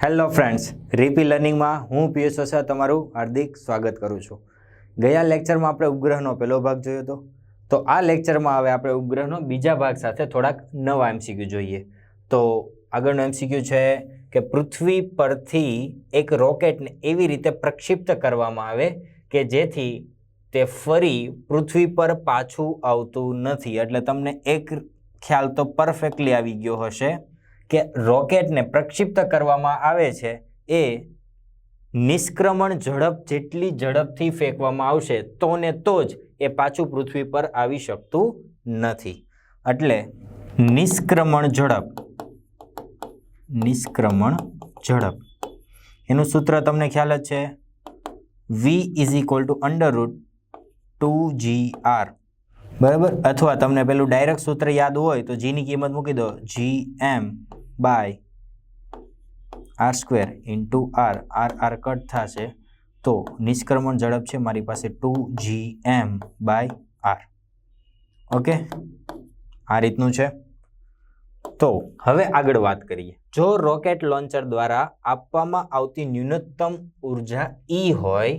Hello friends, રીપી લર્નિંગમાં હું પિયુષ વસાવા તમારું હાર્દિક સ્વાગત કરું છું. ગયા લેક્ચરમાં આપણે ઉપગ્રહનો પહેલો ભાગ જોયો હતો. તો આ લેક્ચરમાં હવે આપણે ઉપગ્રહનો બીજા ભાગ સાથે થોડાક નવા એમસીક્યુ જોઈએ. તો આગળનો એમસીક્યુ છે કે પૃથ્વી પરથી એક રોકેટને એવી રીતે પ્રક્ષિપ્ત કરવામાં આવે કે જેથી તે ફરી પૃથ્વી પર પાછું આવતું નથી. એટલે તમને એક ખ્યાલ તો પરફેક્ટલી આવી ગયો હશે કે રોકેટને પ્રક્ષિપ્ત કરવામાં આવે છે એ નિષ્ક્રમણ ઝડપ જેટલી ઝડપથી ફેંકવામાં આવશે તો ને તો જ એ પાછું પૃથ્વી પર આવી શકતું નથી. એટલે નિષ્ક્રમણ ઝડપ એનું સૂત્ર તમને ખ્યાલ જ છે, v = √2gr. બરાબર. અથવા તમને પેલું ડાયરેક્ટ સૂત્ર યાદ હોય તો g ની કિંમત મૂકી દો, gm/r² r કટ થશે તો નિષ્ક્રમણ ઝડપ છે મારી પાસે 2gm/r. ઓકે, આ રીતનું છે. તો હવે આગળ વાત કરીએ. જો રોકેટ લોન્ચર દ્વારા આપવામાં આવતી ન્યૂનતમ ઉર્જા E હોય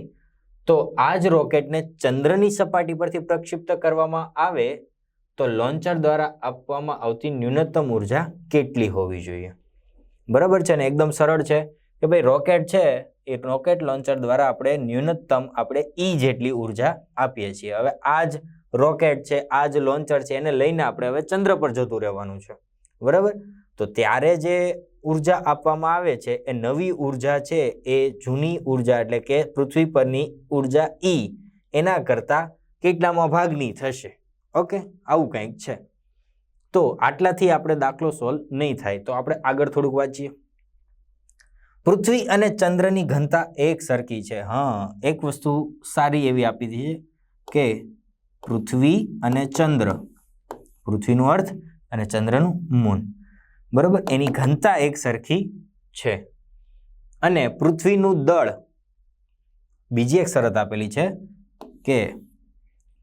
તો આ જ રોકેટને ચંદ્રની સપાટી પરથી પ્રક્ષિપ્ત કરવામાં આવે તો લોન્ચર દ્વારા આપવામાં આવતી ન્યૂનતમ ઉર્જા કેટલી હોવી જોઈએ? બરાબર છે ને? એકદમ સરળ છે કે ભાઈ રોકેટ છે એ રોકેટ લોન્ચર દ્વારા આપણે ન્યૂનતમ E જેટલી ઉર્જા આપીએ છીએ. હવે આ જ રોકેટ છે, આ જ લોન્ચર છે, એને લઈને આપણે હવે ચંદ્ર પર જતું રહેવાનું છે. બરાબર. તો ત્યારે જે ઉર્જા આપવામાં આવે છે એ નવી ઉર્જા છે એ જૂની ઉર્જા એટલે કે પૃથ્વી પરની ઉર્જા E એના કરતા કેટલામાં ભાગની થશે? ઓકે, આવું કંઈક છે. તો આટલાથી આપણે દાખલો સોલ્વ નહીં થાય. તો આપણે આગળ થોડુંક વાંચીએ. પૃથ્વી અને ચંદ્રની ઘનતા એક સરખી છે. હા, એક વસ્તુ સારી એવી આપી દીધી છે કે પૃથ્વી અને ચંદ્ર, પૃથ્વીનું અર્થ અને ચંદ્રનું મૂન, બરાબર, એની ઘનતા એક સરખી છે. અને પૃથ્વીનું દળ, બીજી એક શરત આપેલી છે કે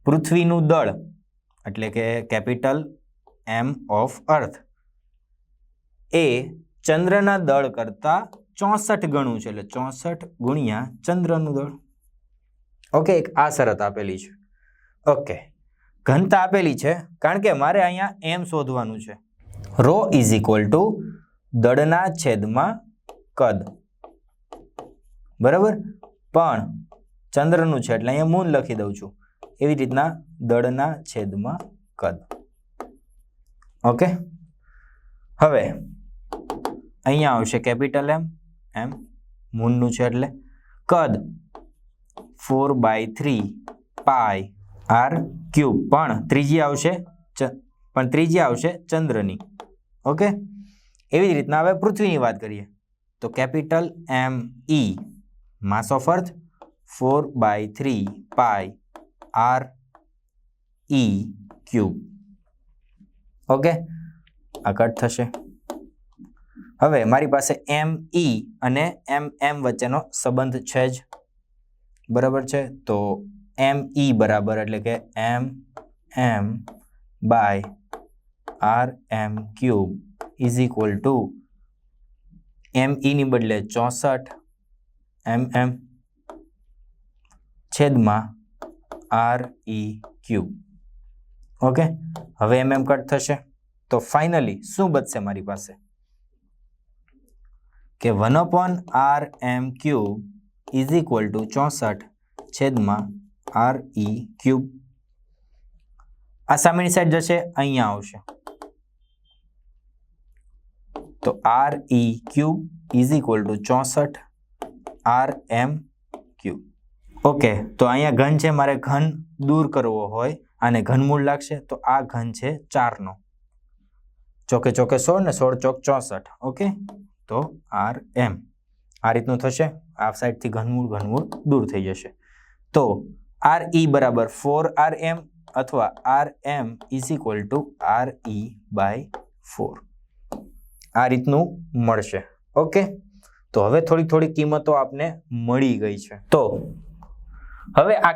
પૃથ્વીનું દળ એટલે કે કેપિટલ M of Earth એ ચંદ્રના દળ કરતા 64 ગણું છે. એટલે 64 ગુણ્યા ચંદ્રનું દળ. ઓકે, એક આ શરત આપેલી છે. ઓકે, ઘનતા આપેલી છે કારણ કે મારે અહીંયા M શોધવાનું છે. ρ = દળના છેદમાં કદ. બરાબર. પણ ચંદ્રનું છે એટલે અહીંયા મૂન લખી દઉં છું. એવી રીતના દળના છેદમાં કદ. ઓકે, હવે અહીંયા આવશે કેપિટલ M મૂનનું છે એટલે કદ 4/3 પાઈ r³ પણ ત્રીજી આવશે ચંદ્રની. ઓકે, એવી જ રીતના હવે પૃથ્વીની વાત કરીએ તો capital ME mass of earth 4/3 pi r⁻³ okay, આ કટ થશે. હવે મારી પાસે ME અને MM વચ્ચેનો સંબંધ છે જ, બરાબર છે. તો ME બરાબર એટલે કે MM/rm³ = ME ની બદલે 64 mm છેદમાં r⁻³ ઓકે, હવે mm કટ થશે તો ફાઇનલી શું બચશે મારી પાસે કે 1/rm³ = 64 છેદમાં r⁻³. આ સામેની સાઈડ જશે, અહીંયા આવશે તો r⁻³ = 64 rm³. ઓકે, તો અહીંયા ઘન છે, મારે ઘન દૂર કરવો હોય આને ઘનમૂળ લાગશે તો આ ઘન છે 4નો. ચોકે ચોકે 16 ને 16 ચોક 64. ઓકે, તો rm આ રીતનું થશે. આ સાઈડથી ઘનમૂળ દૂર થઈ જશે. તો re બરાબર 4rm અથવા rm = re/4 આ રીતનું મળશે. ઓકે, તો હવે થોડી કિંમતો આપને મળી ગઈ છે. તો હવે આ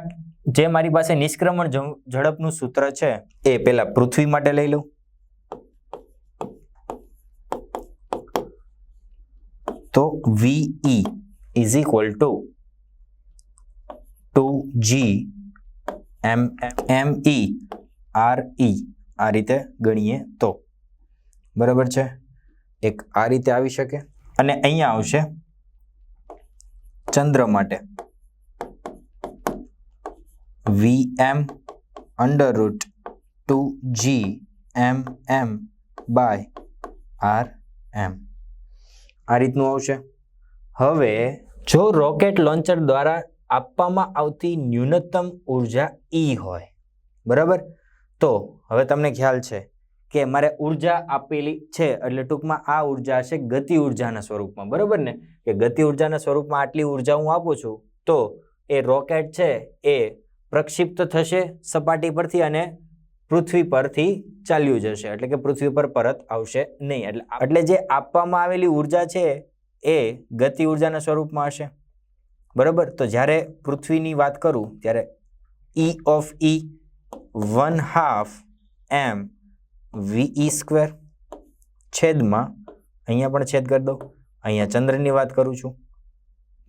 જે મારી પાસે નિષ્ક્રમણ ઝડપનું સૂત્ર છે એ પહેલા પૃથ્વી માટે લઈ લઉં. તો VE is equal two 2G ME RE આ રીતે ગણીએ તો બરાબર છે. એક આ રીતે આવી શકે અને અહીંયા આવશે ચંદ્ર માટે VM √ 2G MM by RM આ રીતનું આવશે. હવે જો રોકેટ લોન્ચર દ્વારા આપવામાં આવતી ન્યૂનતમ ઉર્જા E હોય બરાબર, તો હવે તમને ખ્યાલ છે કે મારે ઉર્જા આપેલી છે એટલે ટૂંકમાં આ ઉર્જા હશે ગતિ ઉર્જાના સ્વરૂપમાં બરાબર ને, કે ગતિ ઉર્જાના સ્વરૂપમાં આટલી ઉર્જા હું આપું છું તો એ રોકેટ છે એ પ્રક્ષિપ્ત થશે સપાટી પરથી અને પૃથ્વી પરથી ચાલ્યું જશે, એટલે કે પૃથ્વી પર પરત આવશે નહીં. એટલે જે આપવામાં આવેલી ઉર્જા છે એ ગતિ ઉર્જાના સ્વરૂપમાં હશે બરાબર. તો જ્યારે પૃથ્વીની વાત કરું ત્યારે E of E 1/2 mVE² છેદમાં અહીંયા પણ છેદ કરી દો, અહીંયા ચંદ્રની વાત કરું છું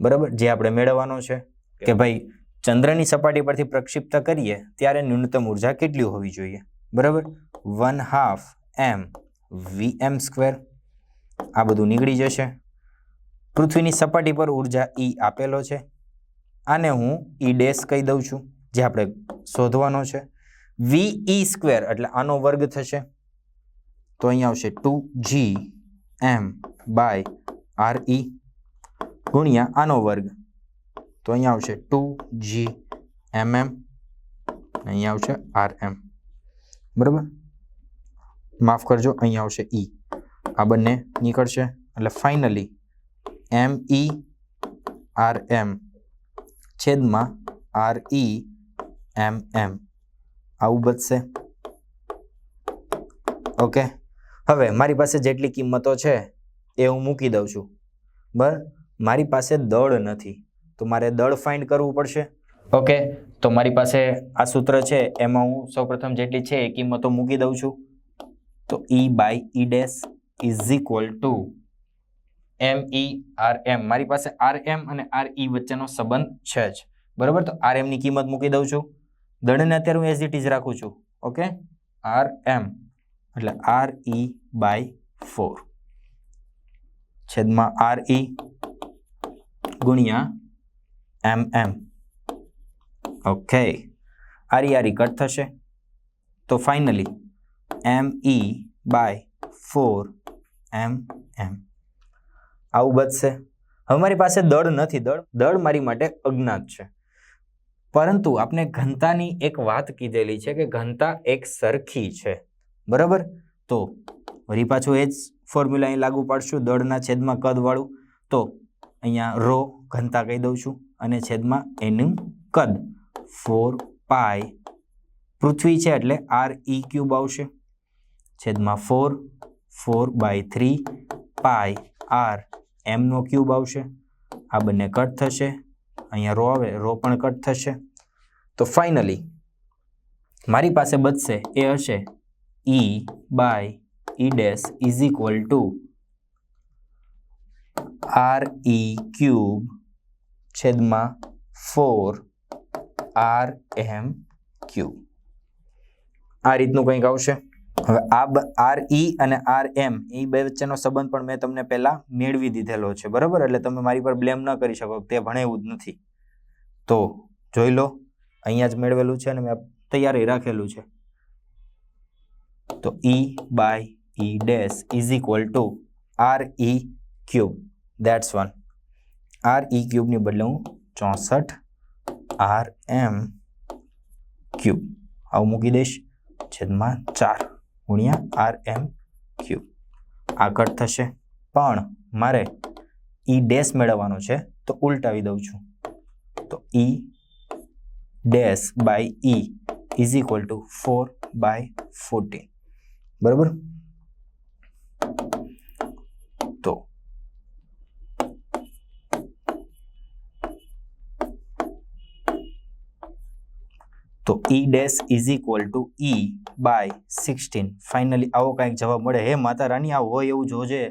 બરાબર, જે આપણે મેળવવાનો છે કે ભાઈ ચંદ્રની સપાટી પરથી પ્રક્ષિપ્ત કરીએ ત્યારે ન્યૂનતમ ઉર્જા કેટલી હોવી જોઈએ બરાબર, 1/2 mVm². આ બધું નીકળી જશે. પૃથ્વીની સપાટી પર ઉર્જા E આપેલો છે, આને હું E' કહી દઉં છું જે આપણે શોધવાનો છે. VE² એટલે આનો વર્ગ થશે તો અહીંયા આવશે 2G M/RE ગુણ્યા આનો વર્ગ તો અહીંયા આવશે 2G MM, અહીંયા આવશે RM બરાબર. માફ કરજો, અહીંયા આવશે E, આ બંને નીકળશે એટલે ફાઇનલી ME RM છેદમાં RE MM આવું બચશે. ઓકે, હવે મારી પાસે જેટલી કિંમતો છે એ હું મૂકી દઉં છું બરાબર. મારી પાસે દળ નથી તો મારે દળ ફાઇન્ડ કરવું પડશે. ઓકે, તો મારી પાસે આ સૂત્ર છે એમાં હું સૌપ્રથમ જેટલી છે એ કિંમતો મૂકી દઉં છું. તો E/E' is equal two ME RM. મારી પાસે RM અને RE વચ્ચેનો સંબંધ છે જ બરાબર. તો RM ની કિંમત મૂકી દઉં છું. દળને અત્યારે હું એઝ ઇટ ઇઝ રાખું છું. ઓકે, RM એટલે RE/4 છેદમાં RE ગુણ્યા MM. ઓકે, RE કટ થશે તો ફાઇનલી ME/4 MM આવું બચશે. હવે મારી પાસે દળ નથી, દળ મારી માટે અજ્ઞાત છે, પરંતુ આપણે ઘનતાની એક વાત કીધેલી છે કે ઘનતા એક સરખી છે બરાબર. તો વળી પાછું એ જ ફોર્મ્યુલા અહીં લાગુ પાડશું દળના છેદમાં કદ વાળું. તો અહીંયા રો ઘનતા કહી દઉં છું અને છેદમાં એનું કદ 4π પૃથ્વી છે એટલે RE³ આવશે છેદમાં 4/3 પાઈ RM નો ક્યુબ આવશે. આ બંને કટ થશે, અહીંયા રો આવે, રો પણ કટ થશે. તો ફાઇનલી મારી પાસે બચશે એ હશે E/E' is equal two RE³ છેદમાં 4RM³. આ રીતનું કંઈક આવશે. હવે આ RE અને RM એ બે વચ્ચેનો સંબંધ પણ મેં તમને પહેલા મેળવી દીધેલો છે બરાબર, એટલે તમે મારી પર બ્લેમ ન કરી શકો, તે ભણેવું જ નથી. તો જોઈ લો, અહીંયા જ મેળવેલું છે અને મેં તૈયારી રાખેલું છે. તો E/E' is equal two RE³ that's one. RE³ ની બદલે હું 64 RM³ આવું મૂકી દઈશ છેદમાં 4 ગુણ્યા RM³. આ કટ થશે પણ મારે E' મેળવવાનો છે તો ઉલટાવી દઉં છું. તો E'/E ઇઝ ઇક્વલ ટુ 4/14 બરાબર. તો E' is equal two E/16. Finally આવો કંઈક જવાબ મળે. હે માતા રાની, આ હોય એવું જોજે.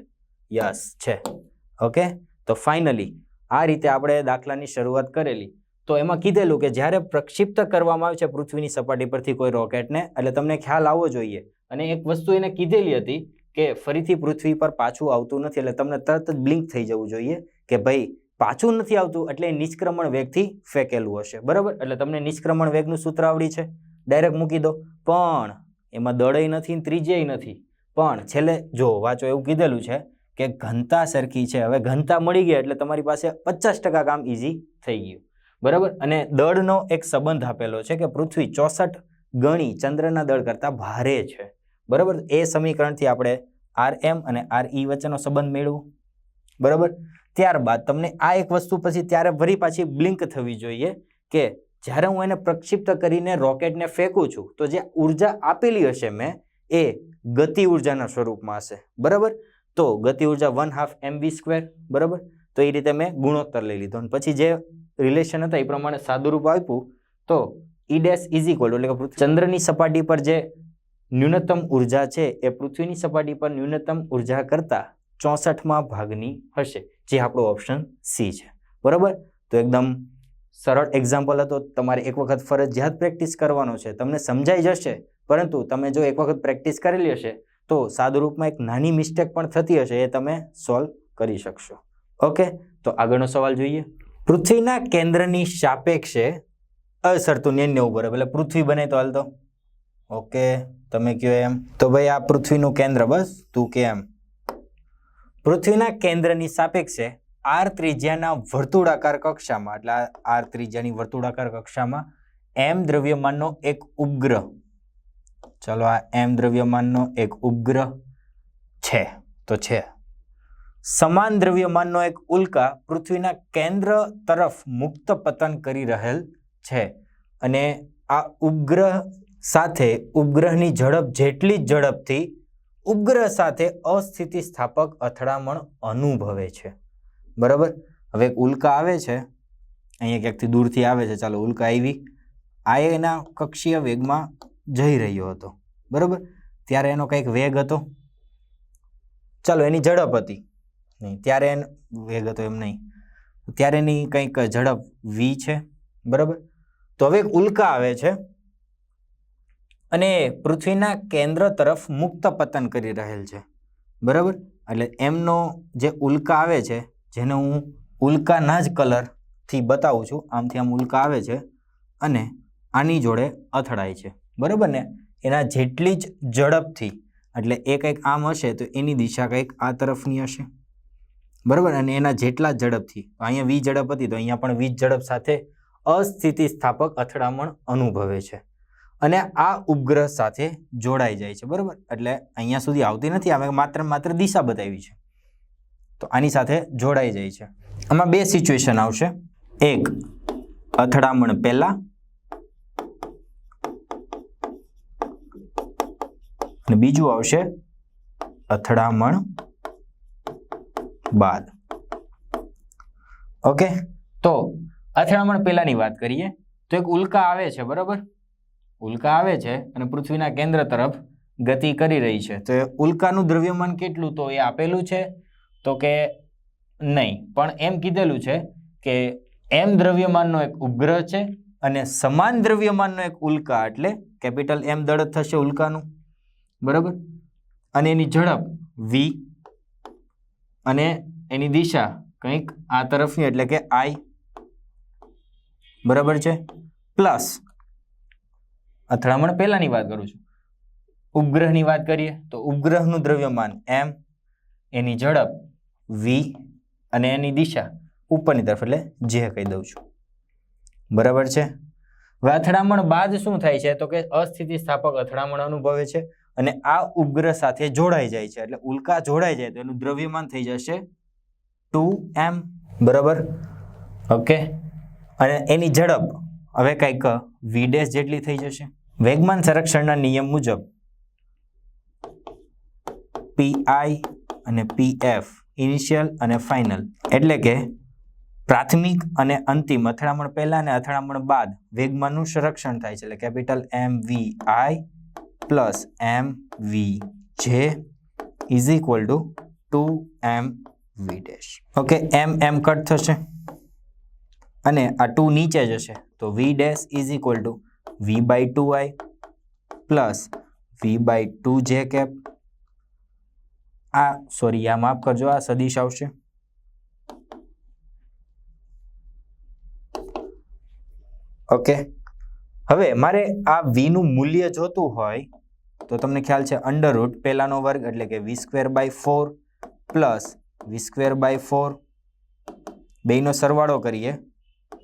યસ છે. ઓકે, તો ફાઇનલી આ રીતે આપણે દાખલાની શરૂઆત કરેલી. તો એમાં કીધેલું કે જ્યારે પ્રક્ષિપ્ત કરવામાં આવે છે પૃથ્વીની સપાટી પરથી કોઈ રોકેટને, એટલે તમને ખ્યાલ આવવો જોઈએ. અને એક વસ્તુ એને કીધેલી હતી કે ફરીથી પૃથ્વી પર પાછું આવતું નથી, એટલે તમને તરત જ બ્લિંક થઈ જવું જોઈએ કે ભાઈ પાછું નથી આવતું એટલે નિષ્ક્રમણ વેગથી ફેંકેલું હશે. બરાબર, એટલે તમને નિષ્ક્રમણ વેગનું સૂત્ર આવડી છે, ડાયરેક્ટ મૂકી દો. પણ એમાં દળય નથી, ત્રિજ્યાય નથી. પણ છેલ્લે જો વાંચો એવું કીધેલું છે કે ઘનતા સરખી છે. હવે ઘનતા મળી ગઈ એટલે તમારી પાસે 50% કામ ઈઝી થઈ ગયું. બરાબર, અને દળનો એક સંબંધ આપેલો છે કે પૃથ્વી 64 ગણી ચંદ્રના દળ કરતા ભારે છે. બરાબર, એ સમીકરણથી આપણે RM અને RE વચ્ચેનો સંબંધ મેળવ્યો. બરાબર, ત્યારબાદ તમને આ એક વસ્તુ પછી ત્યારે ફરી પાછી બ્લિંક થવી જોઈએ કે જ્યારે હું એને પ્રક્ષિપ્ત કરીને રોકેટને ફેંકું છું તો જે ઉર્જા આપેલી હશે મેં એ ગતિ ઉર્જાના સ્વરૂપમાં હશે. બરાબર, તો ગતિ ઉર્જા 1/2 mv². બરાબર, તો એ રીતે મેં ગુણોત્તર લઈ લીધો અને પછી જે રિલેશન હતા એ પ્રમાણે સાદુરૂપ આપ્યું. તો E' ઇઝ ઇક્વલ એટલે કે ચંદ્રની સપાટી પર જે ન્યૂનતમ ઉર્જા છે એ પૃથ્વીની સપાટી પર ન્યૂનતમ ઉર્જા કરતા 64માં ભાગની હશે, જે આપણો ઓપ્શન સી છે. બરાબર, તો એકદમ સરળ એક્ઝામ્પલ હતો. તમારે એક વખત ફરજિયાત પ્રેક્ટિસ કરવાનો છે, તમને સમજાઈ જશે. પરંતુ તમે જો એક વખત પ્રેક્ટિસ કરેલી હશે તો સાદુરૂપમાં એક નાની મિસ્ટેક પણ થતી હશે, એ તમે સોલ્વ કરી શકશો. ઓકે, તો આગળનો સવાલ જોઈએ. પૃથ્વીના કેન્દ્રની સાપેક્ષે અસરતું 99 બરાબર, એટલે પૃથ્વી બને તો હાલ તો. ઓકે, તમે કયો એમ. તો ભાઈ આ પૃથ્વીનું કેન્દ્ર, બસ તું કે એમ. પૃથ્વીના કેન્દ્રની સાપેક્ષે r ત્રિજ્યાના વર્તુળાકાર કક્ષામાં, એટલે r ત્રિજ્યાની વર્તુળાકાર કક્ષામાં m દ્રવ્યમાનનો એક ઉપગ્રહ, ચલો આ m દ્રવ્યમાનનો એક ઉપગ્રહ છે તો છે. સમાન દ્રવ્યમાનનો એક ઉલ્કા પૃથ્વીના કેન્દ્ર તરફ મુક્ત પતન કરી રહેલ છે અને આ ઉપગ્રહ સાથે ઉપગ્રહની ઝડપ જેટલી જ ઝડપથી ઉપગ્રહ સાથે અસ્થિતિ સ્થાપક અથડામણ અનુભવે છે. બરાબર, હવે એક ઉલ્કા આવે છે, અહીંયા ક્યાંકથી દૂરથી આવે છે. ચાલો ઉલ્કા આવી, આ એના કક્ષીય વેગમાં જઈ રહ્યો હતો. બરાબર, ત્યારે એનો કંઈક વેગ હતો, ચાલો એની ઝડપ હતી નહીં, ત્યારે વેગ હતો એમ નહીં, ત્યારે એની કંઈક ઝડપ v છે. બરાબર, તો હવે એક ઉલ્કા આવે છે અને પૃથ્વીના કેન્દ્ર તરફ મુક્ત પતન કરી રહેલ છે. બરાબર, એટલે એમનો જે ઉલ્કા આવે છે, જેને હું ઉલ્કાના જ કલરથી બતાવું છું, આમથી આમ ઉલ્કા આવે છે અને આની જોડે અથડાય છે. બરાબર ને, એના જેટલી જ ઝડપથી, એટલે એ કંઈક આમ હશે તો એની દિશા કંઈક આ તરફની હશે. બરાબર, અને એના જેટલા ઝડપથી, અહીંયા v ઝડપ હતી તો અહીંયા પણ v ઝડપ સાથે અસ્થિતિ સ્થાપક અથડામણ અનુભવે છે અને આ ઉપગ્રહ સાથે જોડાઈ જાય છે. બરાબર, એટલે અહીંયા સુધી આવતી નથી, અમે માત્ર દિશા બતાવી છે. તો આની સાથે જોડાઈ જાય છે. આમાં બે સિચ્યુએશન આવશે, એક અથડામણ પહેલા અને બીજું આવશે અથડામણ બાદ. ઓકે, તો અથડામણ પહેલાની વાત કરીએ તો એક ઉલ્કા આવે છે. બરાબર, ઉલ્કા આવે છે અને પૃથ્વીના કેન્દ્ર તરફ ગતિ કરી રહી છે. તો ઉલ્કાનું દ્રવ્યમાન કેટલું, તો એ આપેલું છે તો કે નહીં, પણ એમ કીધેલું છે કે m દ્રવ્યમાનનો એક ઉપગ્રહ છે અને સમાન દ્રવ્યમાનનો એક ઉલ્કા, એટલે કેપિટલ M દળ થશે ઉલ્કાનું. બરાબર, અને એની ઝડપ v અને એની દિશા કંઈક આ તરફની, એટલે કે I. બરાબર છે, પ્લસ અથડામણ પહેલાની વાત કરું છું, ઉપગ્રહની વાત કરીએ તો ઉપગ્રહનું દ્રવ્યમાન m, એની ઝડપ v અને એની દિશા ઉપરની તરફ, એટલે જે કહી દઉં છું. બરાબર છે, હવે અથડામણ બાદ શું થાય છે તો કે અસ્થિતિ સ્થાપક અથડામણ અનુભવે છે અને આ ઉપગ્રહ સાથે જોડાઈ જાય છે. એટલે ઉલ્કા જોડાઈ જાય તો એનું દ્રવ્યમાન થઈ જશે 2m. બરાબર, ઓકે, અને એની ઝડપ હવે કંઈક v' જેટલી થઈ જશે. વેગમાન સંરક્ષણના નિયમ મુજબ pi અને pf ઇનિશિયલ અને ફાઇનલ, એટલે કે પ્રાથમિક અને અંતિમ અથડામણ પહેલા અને અથડામણ બાદ વેગમાનનું સંરક્ષણ થાય છે. એટલે capital mvi plus mvj is equal to 2mv V dash. Okay, M cut થશે અને આ 2 નીચે જશે તો V dash is equal to V by 2i plus V by 2j cap. આ માફ કરજો, આ સદિશ આવશે. ઓકે, હવે મારે આ વી નું મૂલ્ય જોતું હોય તો તમને ખ્યાલ છે અંડર રૂટ પહેલાનો વર્ગ એટલે કે V square by 4 plus V square by 4 બેયનો સરવાળો કરીએ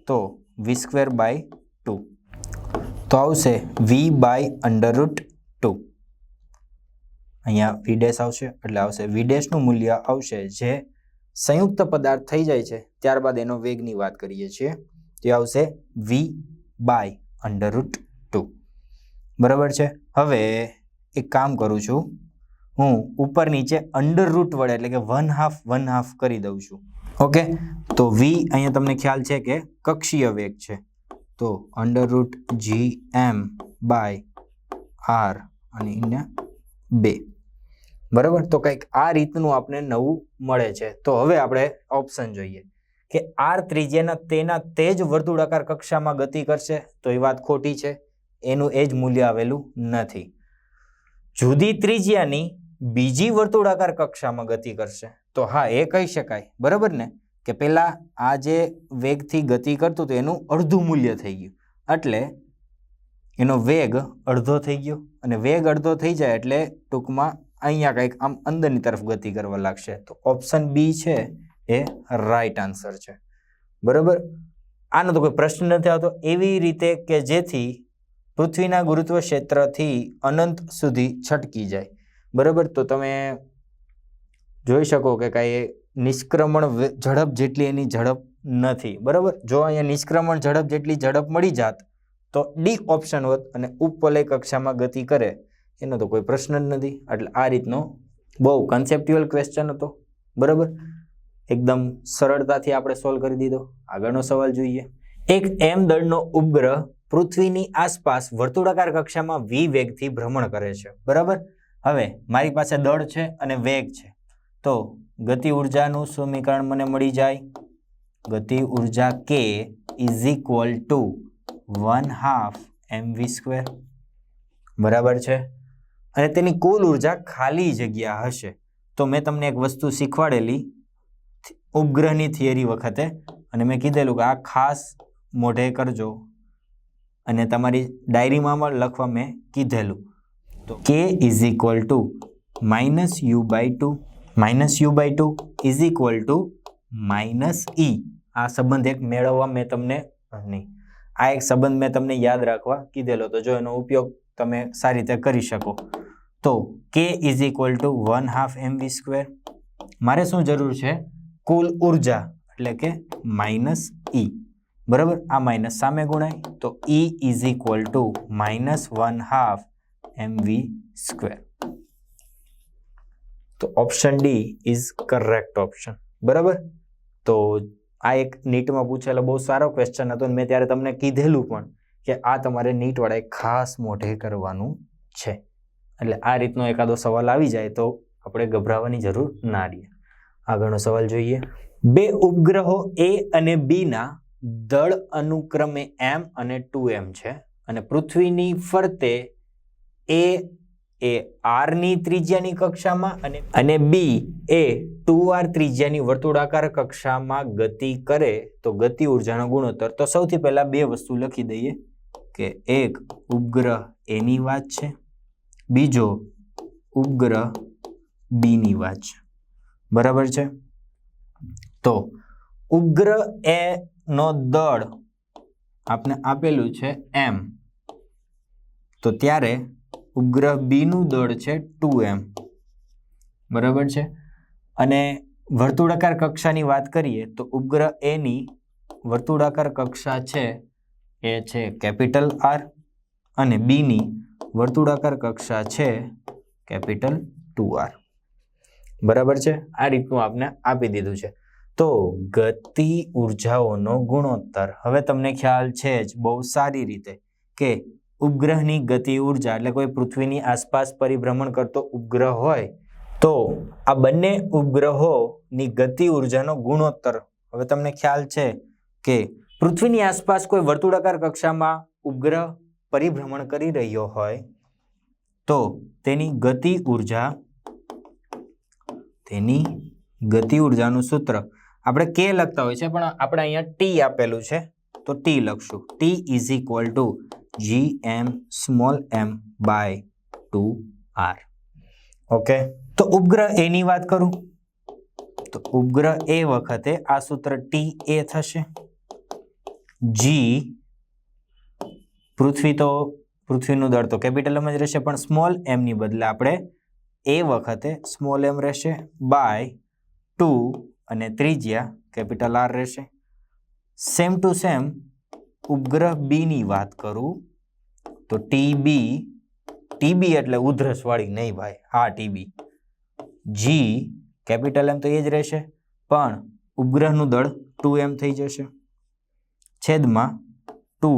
તો વી સ્ક્વેર બાય 2 તો આવશે વી બાય અંડર રૂટ 2. અહીંયા વી ડેશ આવશે એટલે આવશે વી ડેશનું મૂલ્ય આવશે જે સંયુક્ત પદાર્થ થઈ જાય છે ત્યારબાદ એનો વેગની વાત કરીએ છીએ તે આવશે વી બાય અંડર રૂટ 2. બરાબર છે. હવે એક કામ કરું છું, હું ઉપર નીચે અંડર રૂટ વડે એટલે કે 1/2 કરી દઉં છું. ઓકે, તો વી અહીંયા તમને ખ્યાલ છે કે કક્ષીય વેગ છે તો under root gm by r અને અહીંયા 2. બરાબર, તો કંઈક આ રીતનું આપણે નવું મળે છે. તો હવે આપણે ઓપ્શન જોઈએ કે r ત્રિજ્યાના તેના તે જ વર્તુળાકાર કક્ષામાં ગતિ કરશે તો એ વાત ખોટી છે, એનું એ જ મૂલ્ય આવેલું નથી. જુદી ત્રિજ્યાની બીજી વર્તુળાકાર કક્ષામાં ગતિ કરશે તો હા એ કહી શકાય. બરાબર ને, કે પેલા આ જે વેગથી ગતિ કરતું હતું એનું અડધું મૂલ્ય થઈ ગયું એટલે એનો વેગ અડધો થઈ ગયો અને વેગ અડધો થઈ જાય એટલે ટૂંકમાં અહીંયા કંઈક આમ અંદરની તરફ ગતિ કરવા લાગશે. તો ઓપ્શન બી છે એ રાઈટ આન્સર છે. બરાબર, આનો તો કોઈ પ્રશ્ન નથી આવતો. એવી રીતે કે જેથી પૃથ્વીના ગુરુત્વ ક્ષેત્રથી અનંત સુધી છટકી જાય. બરાબર, તો તમે જોઈ શકો કે કાંઈ નિષ્ક્રમણ ઝડપ જેટલી એની ઝડપ નથી. બરાબર, જો અહીંયા નિષ્ક્રમણ ઝડપ જેટલી ઝડપ મળી જાત તો ડી ઓપ્શન હોત અને ઉપવલય કક્ષામાં ગતિ કરે એનો તો કોઈ પ્રશ્ન જ નથી. એટલે આ રીતનો બહુ કન્સેપ્ચ્યુઅલ ક્વેશ્ચન હતો. બરાબર, એકદમ સરળતાથી આપણે સોલ્વ કરી દીધો. આગળનો સવાલ જોઈએ. એક એમ દળનો ઉપગ્રહ પૃથ્વીની આસપાસ વર્તુળાકાર કક્ષામાં વી વેગથી ભ્રમણ કરે છે. બરાબર, હવે મારી પાસે દળ છે અને વેગ છે તો ગતિ ઉર્જાનું સમીકરણ મને મળી જાય. ગતિ ઉર્જા k is equal two 1/2 mv². બરાબર છે, અને તેની કુલ ઉર્જા ખાલી જગ્યા હશે. તો મેં તમને એક વસ્તુ શીખવાડેલી ઉપગ્રહની થિયરી વખતે અને મેં કીધેલું કે આ ખાસ મોઢે કરજો અને તમારી ડાયરીમાં લખવા મેં કીધેલું. તો k is equal two -u/2 -u/2 is equal two -e. આ સંબંધ એક મેળવવા મેં તમને નહીં, આ એક સંબંધ મેં તમને યાદ રાખવા કીધેલો તો જો એનો ઉપયોગ તમે સારી રીતે કરી શકો. તો k is equal two 1/2 mv². મારે શું જરૂર છે? કુલ ઉર્જા એટલે કે -e. બરાબર, આ માઇનસ સામે ગુણાય તો e is equal two -1/2 mv². તો option D is correct option. બરાબર, તો આ એક નીટમાં પૂછેલો બહુ સારો ક્વેશ્ચન હતો. મેં ત્યારે તમને કીધેલું પણ કે આ તમારે નીટ વાળાએ ખાસ મોઢે કરવાનું છે. એટલે આ રીતનો એકાદો સવાલ આવી જાય તો આપણે ગભરાવાની જરૂર ના રહે. આગળનો સવાલ જોઈએ. બે ઉપગ્રહો A અને B ના દળ અનુક્રમે m અને 2m છે અને પૃથ્વીની ફરતે A એ r ની ત્રિજ્યાની કક્ષામાં અને B એ 2r ત્રિજ્યાની વર્તુળાકાર કક્ષામાં ગતિ કરે તો ગતિ ઉર્જાનો ગુણોત્તર. તો સૌથી પહેલા બે વસ્તુ લખી દઈએ કે એક ઉપગ્રહ A ની વાત છે, બીજો ઉપગ્રહ B ની વાત છે. બરાબર છે, તો ઉપગ્રહ A નો દળ આપણે આપેલું છે m, તો ત્યારે ઉપગ્રહ B નું દળ છે 2m. બરાબર છે, અને વર્તુળાકાર કક્ષાની વાત કરીએ તો ઉપગ્રહ A ની વર્તુળાકાર કક્ષા છે એ છે કેપિટલ R અને B ની વર્તુળાકાર કક્ષા છે કેપિટલ 2R. બરાબર છે, આ રીતનું આપણે આપી દીધું છે. તો ગતિ ઉર્જાઓનો ગુણોત્તર હવે તમને ખ્યાલ છે જ બહુ સારી રીતે કે ઉપગ્રહની ગતિ ઉર્જા એટલે કોઈ પૃથ્વીની આસપાસ પરિભ્રમણ કરતો ઉપગ્રહ હોય તો આ બંને ઉપગ્રહોની ગતિ ઉર્જાનો ગુણોત્તર, હવે તમને ખ્યાલ છે કે પૃથ્વીની આસપાસ કોઈ વર્તુળાકાર કક્ષામાં ઉપગ્રહ પરિભ્રમણ કરી રહ્યો હોય તો તેની ગતિ ઉર્જાનું સૂત્ર આપણે કે લખતા હોય છે, પણ આપણે અહીંયા ટી આપેલું છે તો ટી લખશું. T is equal to gm small m by 2r. Okay, તો ઉપગ્રહ એ ની વાત કરું તો ઉપગ્રહ એ વખતે આ સૂત્ર ટી એ થશે. જી પૃથ્વીનું દળ તો કેપિટલ એમ જ રહેશે, પણ સ્મોલ એમ ની બદલે આપણે એ વખતે સ્મોલ એમ રહેશે બાય 2 અને ત્રિજ્યા કેપિટલ આર રહેશે. સેમ ટુ સેમ ઉપગ્રહ બી ની વાત કરું તો ટીબી એટલે ઉધરસ વાળી નહીં ભાઈ, હા ટીબી. જી કેપિટલ એમ તો એ જ રહેશે, પણ ઉપગ્રહનું દળ 2m થઈ જશે છેદમાં 2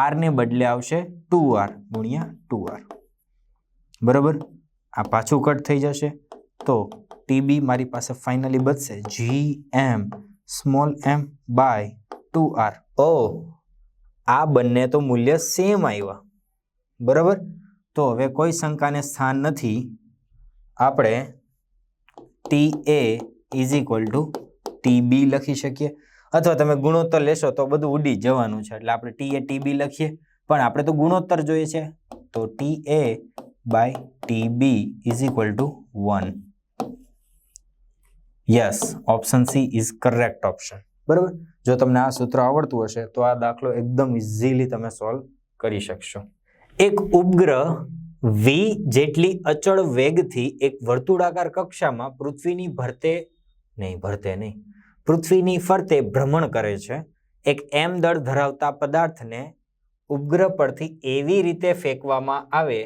આર ને બદલે આવશે 2r ગુણ્યા 2r. બરાબર, આ પાછું કટ થઈ જશે તો ટીબી મારી પાસે ફાઇનલી બચશે gm small m by 2r. આ બંને તો મૂલ્ય સેમ આવ્યા. બરાબર, તો હવે કોઈ શંકાને સ્થાન નથી. આપણે TA is equal two TB લખી શકીએ, અથવા તમે ગુણોત્તર લેશો તો બધું ઉડી જવાનું છે, એટલે આપણે TA TB લખીએ, પણ આપણે તો ગુણોત્તર જોઈએ છે તો TA by TB is equal to 1. Yes, option C is correct option. બરાબર, જો તમને આ સૂત્ર આવડતું હશે તો આ દાખલો એકદમ ઇઝીલી તમે સોલ્વ કરી શકશો. એક ઉપગ્રહ v જેટલી અચળ વેગથી એક વર્તુળાકાર કક્ષામાં પૃથ્વીની ફરતે ભ્રમણ કરે છે. એક m દળ ધરાવતા પદાર્થને ઉપગ્રહ પરથી એવી રીતે ફેંકવામાં આવે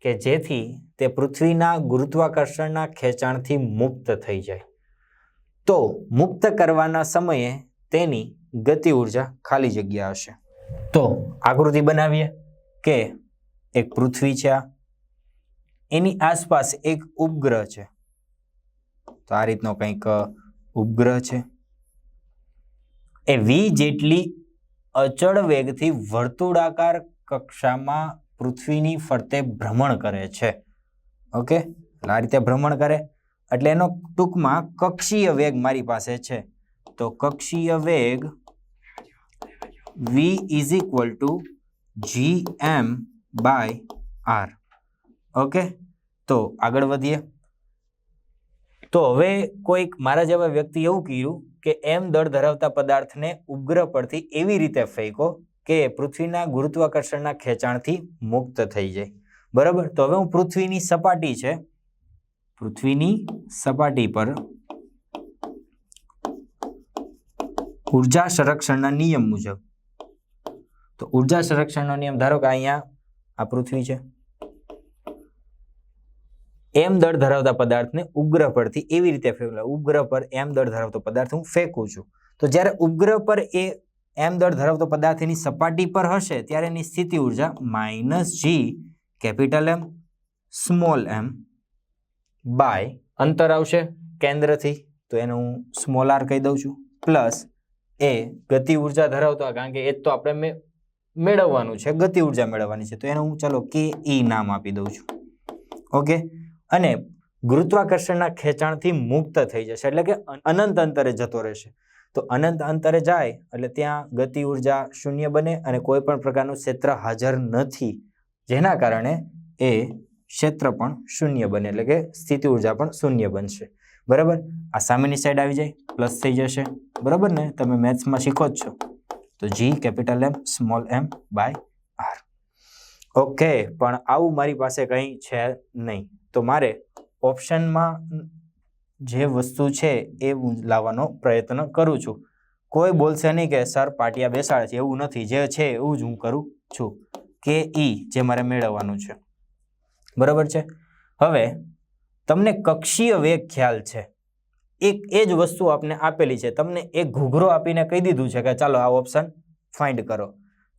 કે જેથી તે પૃથ્વીના ગુરુત્વાકર્ષણના ખેંચાણથી મુક્ત થઈ જાય. તો મુક્ત કરવાના સમયે તેની ગતિ ઉર્જા ખાલી જગ્યા હશે. તો આકૃતિ બનાવીએ કે એક પૃથ્વી છે, એની આસપાસ એક ઉપગ્રહ છે. તો આ રીતનો કંઈક ઉપગ્રહ છે. એ v જેટલી અચળ વેગથી વર્તુળાકાર કક્ષામાં પૃથ્વીની ફરતે ભ્રમણ કરે છે. ઓકે, આ રીતે ભ્રમણ કરે એટલે એનો ટૂંકમાં કક્ષીય વેગ મારી પાસે છે. તો કક્ષીય વેગ v is equal to gm by r. Okay, તો આગળ વધીએ. તો હવે કોઈક મારા જેવા વ્યક્તિ એવું કીધું કે m દળ ધરાવતા પદાર્થને ઉપગ્રહ પરથી એવી રીતે ફેંકો કે પૃથ્વીના ગુરુત્વાકર્ષણના ખેંચાણથી મુક્ત થઈ જાય. બરાબર, તો હવે હું પૃથ્વીની સપાટી પર ઉર્જા સંરક્ષણના નિયમ મુજબ, તો ઉર્જા સંરક્ષણનો નિયમ ધારો કે અહીંયા આ પૃથ્વી છે, m દળ ધરાવતા પદાર્થને ઉપગ્રહ પરથી એવી રીતે ઉપગ્રહ પર m દળ ધરાવતો પદાર્થ હું ફેંકું છું. તો જ્યારે ઉપગ્રહ પર એ m દળ ધરાવતો પદાર્થ એની સપાટી પર હશે ત્યારે એની સ્થિતિ ઉર્જા -g capital M small m by અંતર આવશે કેન્દ્રથી, તો એને હું સ્મોલ r કહી દઉં છું, પ્લસ એ ગતિ ઉર્જા ધરાવતો, કારણ કે એ તો આપણે મેળવવાનું છે, ગતિ ઉર્જા મેળવવાની છે, તો એને હું ચાલો ke નામ આપી દઉં છું. ઓકે, અને ગુરુત્વાકર્ષણના ખેંચાણથી મુક્ત થઈ જશે એટલે કે અનંત અંતરે જતો રહેશે. તો અનંત અંતરે જાય એટલે ત્યાં ગતિ ઉર્જા શૂન્ય બને અને કોઈ પણ પ્રકારનું ક્ષેત્ર હાજર નથી, જેના કારણે એ ક્ષેત્ર પણ શૂન્ય બને એટલે કે સ્થિતિ ઉર્જા પણ શૂન્ય બનશે. બરાબર, આ સામેની સાઈડ આવી જાય પ્લસ થઈ જશે. બરાબર ને, તમે મેથ્સમાં શીખો જ છો. તો g capital M small m by r. Okay, પણ આવું મારી પાસે કંઈ છે નહીં, તો મારે ઓપ્શનમાં જે વસ્તુ છે એ હું લાવવાનો પ્રયત્ન કરું છું. કોઈ બોલશે નહીં કે સર પાટિયા બેસાડે છે, એવું નથી, જે છે એવું જ હું કરું છું. કે જે મારે મેળવવાનું છે. બરાબર છે. હવે તમને કક્ષીય વેગ ખ્યાલ છે, એ જ વસ્તુ આપને આપેલી છે, તમને એક ઘૂઘરો આપીને કહી દીધું છે કે ચાલો આ ઓપ્શન ફાઇન્ડ કરો.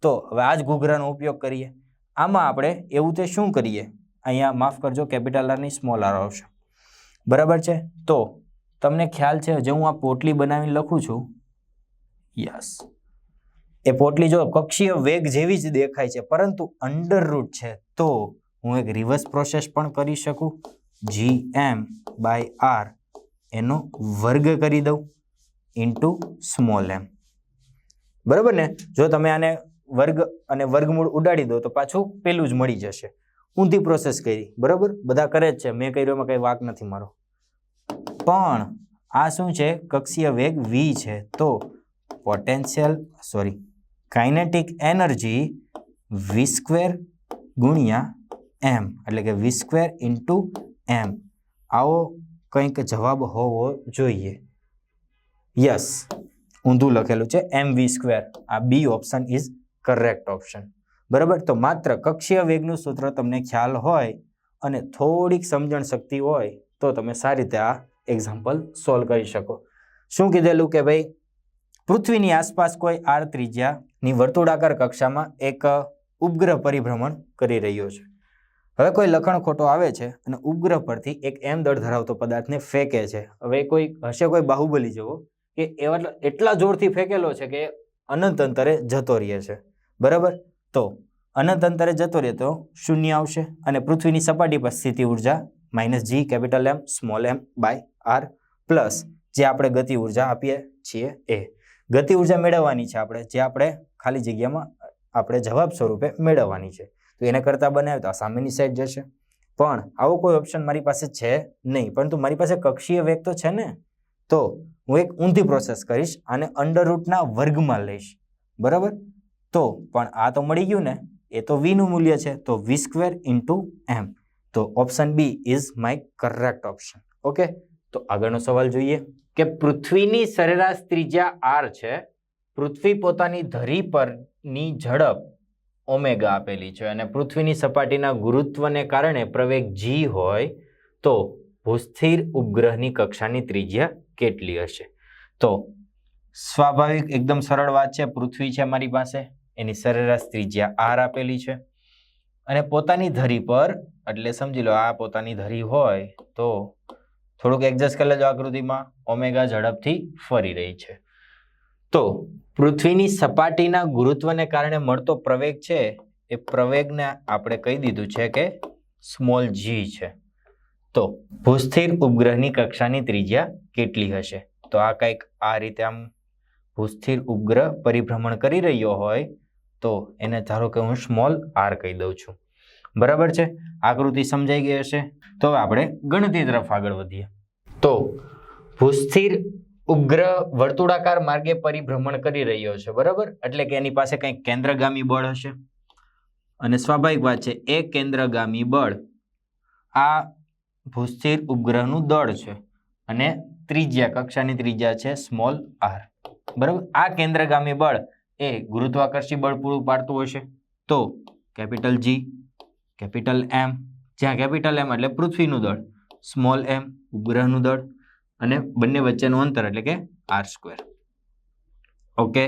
તો હવે આ જ ઘૂઘરાનો ઉપયોગ કરીએ. આમાં આપણે એવું તે શું કરીએ, અહીંયા માફ કરજો કેપિટલ આર ની સ્મોલ આર આવશે. બરાબર છે. તો તમને ખ્યાલ છે, જે હું આ પોટલી બનાવીને લખું છું, યસ, એ પોટલી જો કક્ષીય વેગ જેવી જ દેખાય છે, પરંતુ અંડરરૂટ છે, તો હું એક રિવર્સ પ્રોસેસ પણ કરી શકું, gm/r એનો વર્ગ કરી દઉં ઇન્ટુ સ્મોલ m. બરાબર ને? જો તમે આને વર્ગ અને વર્ગમૂળ ઉડાડી દો તો પાછું પેલું જ મળી જશે. ઊંધી પ્રોસેસ કરી, બરાબર? બધા કરે જ છે, મેં કર્યો એમાં કઈ વાક નથી મારો. પણ આ શું છે? કક્ષીય વેગ v છે, તો કાઇનેટિક એનર્જી v² ગુણ્યા m, એટલે કે v² ઇન્ટુ m. આવો કંઈક જવાબ હોવો જોઈએ. યસ, ઊંધું લખેલું છે mv². આ B option is correct option. બરાબર? તો માત્ર કક્ષીય વેગનું સૂત્ર તમને ખ્યાલ હોય અને થોડીક સમજણ શક્તિ હોય તો તમે સારી રીતે આ એક્ઝામ્પલ સોલ્વ કરી શકો. શું કીધેલું કે ભાઈ પૃથ્વીની આસપાસ કોઈ r ત્રિજ્યાની વર્તુળાકાર કક્ષામાં એક ઉપગ્રહ પરિભ્રમણ કરી રહ્યો છે. હવે કોઈ લખણ ખોટો આવે છે અને ઉપગ્રહ પરથી એક m દળ ધરાવતો પદાર્થને ફેંકે છે. હવે કોઈ બાહુબલી જેવો કે એટલા જોરથી ફેંકેલો છે કે અનંત અંતરે જતો રહે છે. બરાબર? તો અનંત અંતરે જતો રહે તો શૂન્ય આવશે અને પૃથ્વીની સપાટી પર સ્થિતિ ઉર્જા -g(m)r પ્લસ જે આપણે ગતિ ઉર્જા આપીએ છીએ એ. ગતિ ઉર્જા મેળવવાની છે આપણે, જે આપણે ખાલી જગ્યામાં આપણે જવાબ સ્વરૂપે મેળવવાની છે. તો એને કરતા બનાવે તો આ સામેની સાઈડ જશે. પણ આવો કોઈ ઓપ્શન મારી પાસે છે નહીં, પરંતુ મારી પાસે કક્ષીય વેગ તો છે ને, તો હું એક ઊંધી પ્રોસેસ કરીશ, આને અંડરરૂટના વર્ગમાં લઈશ. બરાબર? તો પણ આ તો મળી ગયું ને, એ તો v નું મૂલ્ય છે, તો v² ઇન્ટુ m. તો option B is my correct option. Okay, તો આગળનો સવાલ જોઈએ કે પૃથ્વીની સરેરાશ ત્રિજ્યા r છે, પૃથ્વી પોતાની ધરી પરની ઝડપ ઓમેગા આપેલી છે અને પૃથ્વીની સપાટીના ગુરુત્વને કારણે પ્રવેગ g હોય તો ભૂસ્થિર ઉપગ્રહની કક્ષાની ત્રિજ્યા કેટલી હશે? તો સ્વાભાવિક એકદમ સરળ વાત છે. પૃથ્વી છે મારી પાસે, એની સરેરાશ ત્રિજ્યા r આપેલી છે અને પોતાની ધરી પર, એટલે સમજી લો આ પોતાની ધરી હોય તો થોડુંક એડજસ્ટ કરી લેજો આકૃતિમાં, ઓમેગા ઝડપથી ફરી રહી છે. તો પૃથ્વીની સપાટીના ગુરુત્વને કારણે મળતો પ્રવેગ છે, એ પ્રવેગને આપણે કહી દીધું છે કે સ્મોલ g છે. તો ભૂસ્થિર ઉપગ્રહની કક્ષાની ત્રિજ્યા કેટલી હશે? તો આ કંઈક આ રીતે આમ ભૂસ્થિર ઉપગ્રહ પરિભ્રમણ કરી રહ્યો હોય તો એને ધારો કે હું સ્મોલ r કહી દઉં છું. બરાબર છે? આકૃતિ સમજાઈ ગઈ હશે. તો હવે આપણે ગણતરી તરફ આગળ વધીએ. તો ભૂસ્થિર ઉપગ્રહ વર્તુળાકાર માર્ગે પરિભ્રમણ કરી રહ્યો છે. બરાબર? એટલે કે એની પાસે કંઈક કેન્દ્રગામી બળ હશે અને સ્વાભાવિક વાત છે, એ કેન્દ્રગામી બળ આ ભૂસ્થિર ઉપગ્રહનું દળ છે અને ત્રિજ્યા, કક્ષાની ત્રિજ્યા છે સ્મોલ r. બરાબર? આ કેન્દ્રગામી બળ એ ગુરુત્વાકર્ષી બળ પૂરું પાડતું હશે. તો કેપિટલ G, કેપિટલ M, જ્યાં કેપિટલ M એટલે પૃથ્વીનું દળ, સ્મોલ m ઉપગ્રહનું દળ અને બંને વચ્ચેનું અંતર એટલે કે r². Okay,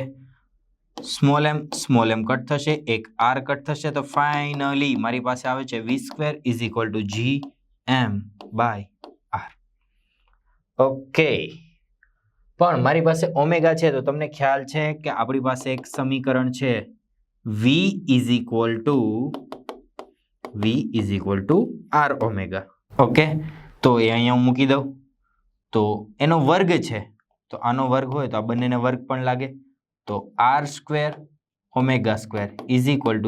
small m cut થશે, એક r કટ થશે, તો ફાઇનલી મારી પાસે આવે છે v² = gm/r. ઓકે, પણ મારી પાસે ઓમેગા છે તો તમને ખ્યાલ છે કે આપણી પાસે એક સમીકરણ છે v = r ઓમેગા. ઓકે, તો એ અહીંયા હું મૂકી દઉં. તો એનો વર્ગ છે, તો આનો વર્ગ હોય તો આ બંનેને વર્ગ પણ લાગે, તો r² ω²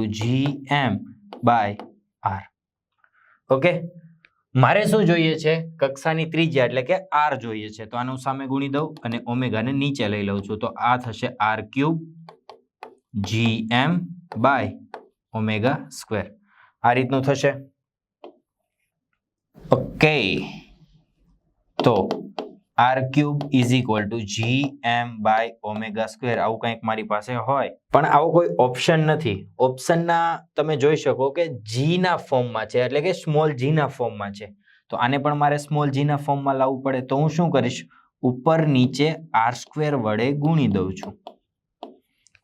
= gm/r. ઓકે, મારે શું જોઈએ છે? કક્ષાની ત્રિજ્યા એટલે કે r જોઈએ છે, તો આનું સામે ગુણી દઉં અને ઓમેગાને નીચે લઈ લઉં છું, તો આ થશે r³ gm/ω². આ રીતનું થશે. ઓકે, તો r³ = gm/ω². આવું કંઈક મારી પાસે હોય, પણ આવો કોઈ ઓપ્શન નથી. ઓપ્શનના તમે જોઈ શકો કે g ના ફોર્મમાં છે, એટલે કે સ્મોલ g ના ફોર્મમાં છે. તો આને પણ મારે સ્મોલ g ના ફોર્મમાં લાવવું પડે, તો હું શું કરીશ? ઉપર નીચે r² વડે ગુણી દઉં છું.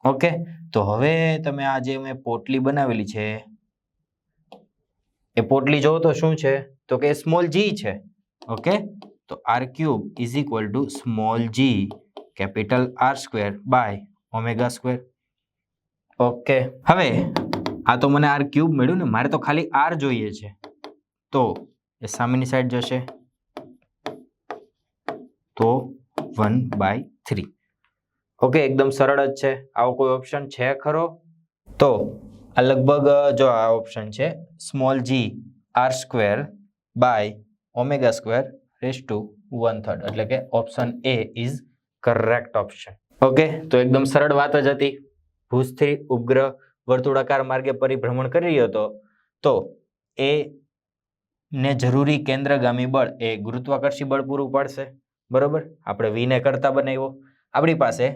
ઓકે, તો હવે તમે આ જે મેં પોટલી બનાવેલી છે, એ પોટલી જોવો તો શું છે? તો કે સ્મોલ g છે. ઓકે, તો R cube is equal to small G capital R square by omega square. Okay, હવે આ તો મને આર ક્યુબ મળ્યું ને, મારે તો ખાલી આર જોઈએ છે, તો એ સામેની સાઈડ જશે તો 1/3. ઓકે, એકદમ સરળ જ છે. આવો કોઈ ઓપ્શન છે ખરો? તો આ લગભગ જો આ ઓપ્શન છે small G R square by omega square raise to 1/3, એટલે કે option A is correct option. Okay, તો એકદમ સરળ વાત જ હતી. ભુજથી ઉપગ્રહ વર્તુળાકાર માર્ગે પરિભ્રમણ કરી રહ્યો હતો, તો એ ને જરૂરી કેન્દ્રગામી બળ એ ગુરુત્વાકર્ષી બળ પૂરું પાડશે. બરોબર, આપણે વી ને કરતા બનાવ્યો. આપણી પાસે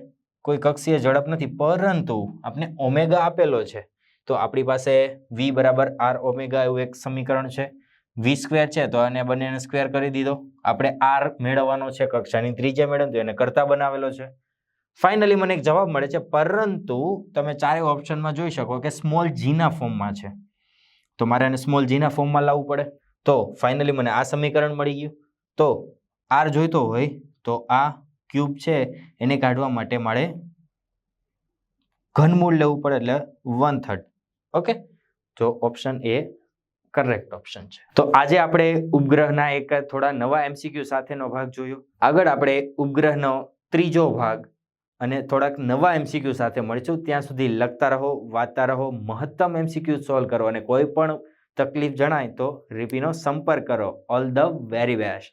કોઈ કક્ષીય ઝડપ નથી, પરંતુ આપણે ઓમેગા આપેલો છે, તો આપણી પાસે વી બરાબર આર ઓમેગા એવું એક સમીકરણ છે. વી સ્ક્વેર છે તો આને બંનેને સ્ક્વેર કરી દીધો. આપણે આર મેળવવાનો છે, કક્ષાની ત્રિજ્યા મેળવતો એને કરતા બનાવેલો છે. ફાઇનલી મને એક જવાબ મળે છે, પરંતુ તમે ચારે ઓપ્શનમાં જોઈ શકો કે સ્મોલ જી ના ફોર્મમાં છે, તો મારે આને સ્મોલ જી ના ફોર્મમાં લાવવું પડે. તો ફાઇનલી મને આ સમીકરણ મળી ગયું. તો આર જોઈતો હોય તો આ ક્યુબ છે એને કાઢવા માટે મારે ઘનમૂળ લેવું પડે, એટલે 1/3. ઓકે, તો ઓપ્શન એ કરેક્ટ ઓપ્શન છે. તો આજે આપણે ઉપગ્રહના એક થોડા નવા એમસીક્યુ સાથેનો ભાગ જોયો. આગળ આપણે ઉપગ્રહનો ત્રીજો ભાગ અને થોડાક નવા એમસીક્યુ સાથે મળીશું. ત્યાં સુધી લખતા રહો, વાંચતા રહો, મહત્તમ એમસીક્યુ સોલ્વ કરો, અને કોઈ પણ તકલીફ જણાય તો રીપીનો સંપર્ક કરો. All the very best.